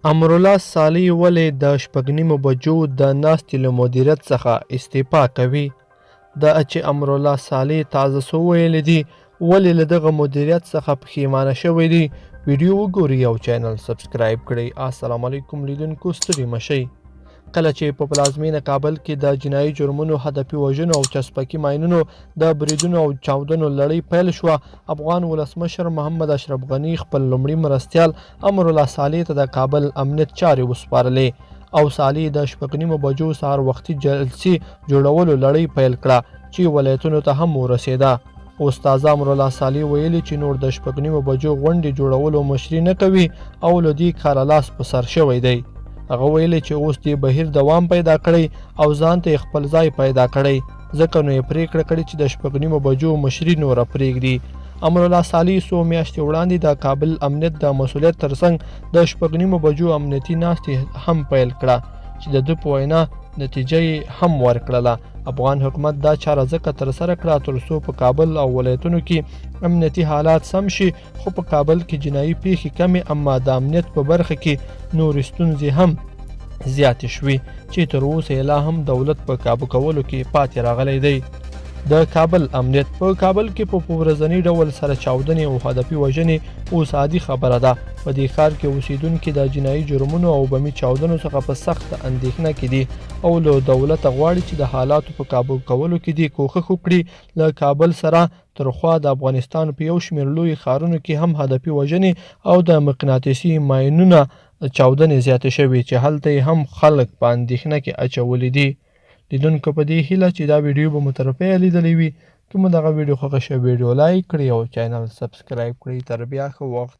امرالله صالح ولې د شپږ نیمو بجو د ناستې له مدیریت څخه استعفا کوي؟ دا چې امرالله صالح تازه څه ویلي دي، ولې له دغه مدیریت څخه پښیمانه شوی دی؟ ویډیو وګورئ او چینل سبسکرایب کړئ. السلام علیکم لیدونکو، ستړي مه شئ. کله چې په پلازمینه کابل کې د جنایي جرمونو، هدفي وژنو او چسپکي ماینونو د بریدونو او چاودنو لړۍ پیل شوه، افغان ولسمشر محمد اشرف غني خپل لومړي مرستیال امرالله صالح ته د کابل امنیت چارې وسپارلې او صالح د شپږ نیمو بجو سهار وختي جلسې جوړولو لړۍ پیل کړه چې ولایتونو ته هم ورسېده. استاد امرالله صالح ویلي چې نور د شپږ نیمو بجو غونډې جوړولو مشري نه کوي او له دې کاره لاس په سر شوی دی. هغه ویلي چې اوس دې بهیر دوام پیدا کړی او ځان ته خپل ځای پیدا کړی، ځکه نو یې پریکړه کړې چې د شپږ نیمو بجو مشري نوره پرېږدي. امرالله صالح څو میاشتې وړاندې د کابل امنیت د مسؤلیت ترڅنګ د شپږ نیمو بجو امنیتي ناستې هم پیل کړه چې د ده په وینا نتیجه یې هم ورکړله. افغان حکومت دا چاره ځکه ترسره کړه ترڅو په کابل او ولایتونو کې امنیتي حالات سم شي، خو په کابل کې جنایي پیښې کمې، اما د امنیت په برخه کې نورې ستونزې هم زیاتې شوې چې تر اوسه یې لا هم دولت په کابو کولو کې پاتې راغلی دی. د کابل امنیت په کابل کې په ورځني ډول سره چاودنې او هدفي وژنې اوس عادي خبره ده. په دې ښار کې اوسیدونکي د جنایي جرمونو او بمي چاودنو څخه په سخته اندېښنه کې دي او له دولته غواړي چې د حالاتو په کابو کولو کې دې کوښښ وکړي. له کابل سره ترخوا د افغانستان په یو شمېر لوی ښارونو کې هم هدفي وژنې او د مقناطیسي ماینونه چاودنې زیاتې شوې چې هلته یې هم خلک په اندېښنه کې اچولي دي. لیدونکو په دې هیله چې دا ویډیو به مو تر پایه لیدلی وي. که مو دغه ویډیو خوښه شوه ویډیو لایک کړئ او چینل سبسکرایب کړئ. تر بیا ښه وخت.